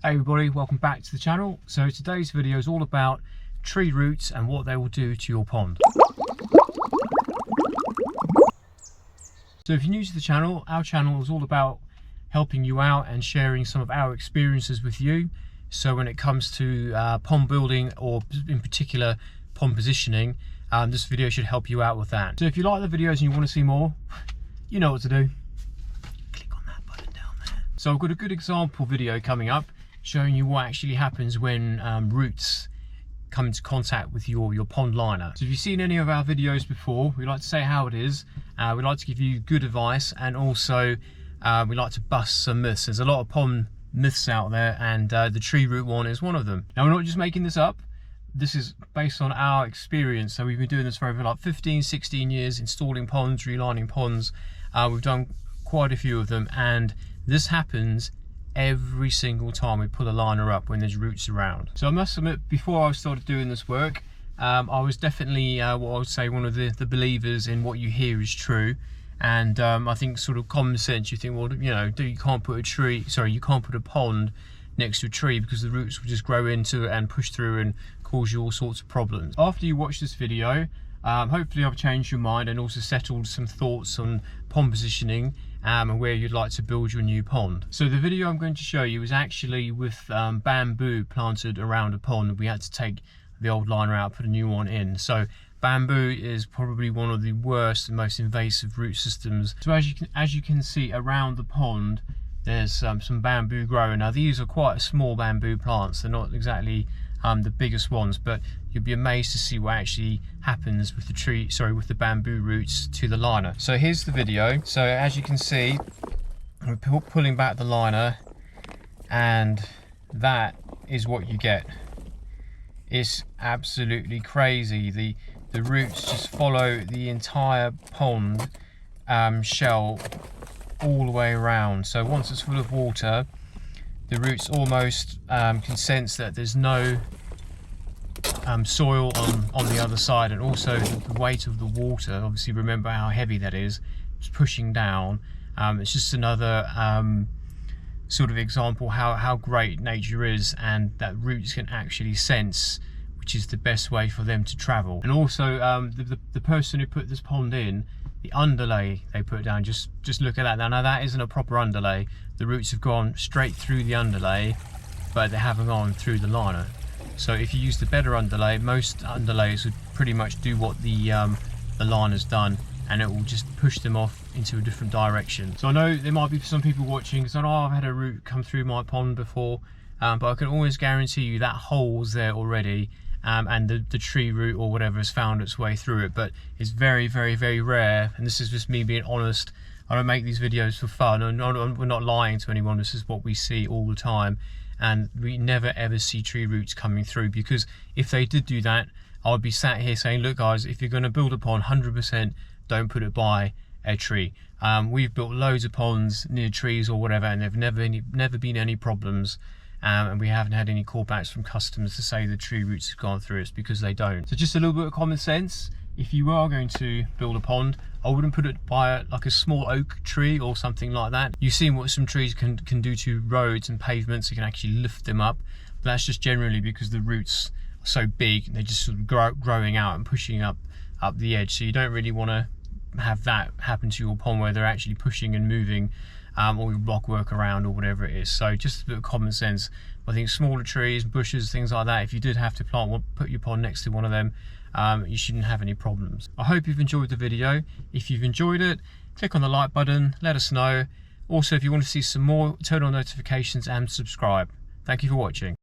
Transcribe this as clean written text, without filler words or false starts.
Hey everybody, welcome back to the channel. So today's video is all about tree roots and what they will do to your pond. So if you're new to the channel, our channel is all about helping you out and sharing some of our experiences with you. So when it comes to pond building, or in particular pond positioning, this video should help you out with that. So if you like the videos and you want to see more, you know what to do. Click on that button down there. So I've got a good example video coming up showing you what actually happens when roots come into contact with your pond liner. So if you've seen any of our videos before, we like to say how it is. We like to give you good advice, and also we like to bust some myths. There's a lot of pond myths out there, and the tree root one is one of them. Now, we're not just making this up. This is based on our experience. So we've been doing this for over like 15-16 years, installing ponds, relining ponds. We've done quite a few of them, and this happens every single time we put a liner up when there's roots around. So I must admit, before I started doing this work, I was definitely what I would say one of the believers in what you hear is true. And I think sort of common sense, you think, well, you know, you can't put a pond next to a tree because the roots will just grow into it and push through and cause you all sorts of problems. After you watch this video, hopefully I've changed your mind and also settled some thoughts on pond positioning and where you'd like to build your new pond. So the video I'm going to show you is actually with bamboo planted around a pond. We had to take the old liner out, put a new one in. So bamboo is probably one of the worst and most invasive root systems. So as you can see around the pond, there's some bamboo growing. Now these are quite small bamboo plants. They're not exactly the biggest ones, but you'll be amazed to see what actually happens with the bamboo roots to the liner. So here's the video. So as you can see, we're pulling back the liner, and that is what you get. It's absolutely crazy. The roots just follow the entire pond shell all the way around. So once it's full of water, the roots almost can sense that there's no soil on the other side, and also the weight of the water, obviously remember how heavy that is, it's pushing down. It's just another sort of example how great nature is, and that roots can actually sense which is the best way for them to travel. And also the person who put this pond in, the underlay they put down, just look at that. Now that isn't a proper underlay. The roots have gone straight through the underlay, but they haven't gone through the liner. So if you use the better underlay, most underlays would pretty much do what the liner's done, and it will just push them off into a different direction. So I know there might be some people watching, because I know I've had a root come through my pond before, but I can always guarantee you that hole's there already, and the tree root or whatever has found its way through it. But it's very, very, very rare, and this is just me being honest. I don't make these videos for fun, and we're not lying to anyone. This is what we see all the time, and we never ever see tree roots coming through, because if they did do that, I would be sat here saying, look guys, if you're going to build a pond, 100% don't put it by a tree. We've built loads of ponds near trees or whatever, and there've never been any problems. And we haven't had any callbacks from customers to say the tree roots have gone through. It's because they don't. So just a little bit of common sense. If you are going to build a pond, I wouldn't put it by like a small oak tree or something like that. You've seen what some trees can do to roads and pavements. You can actually lift them up. But that's just generally because the roots are so big, and they're just sort of growing out and pushing up the edge. So you don't really want to have that happen to your pond where they're actually pushing and moving all your block work around or whatever it is. So just a bit of common sense. I think smaller trees, bushes, things like that, if you did have to put your pond next to one of them, you shouldn't have any problems. I hope you've enjoyed the video. If you've enjoyed it, click on the like button, let us know. Also, if you want to see some more, turn on notifications and subscribe. Thank you for watching.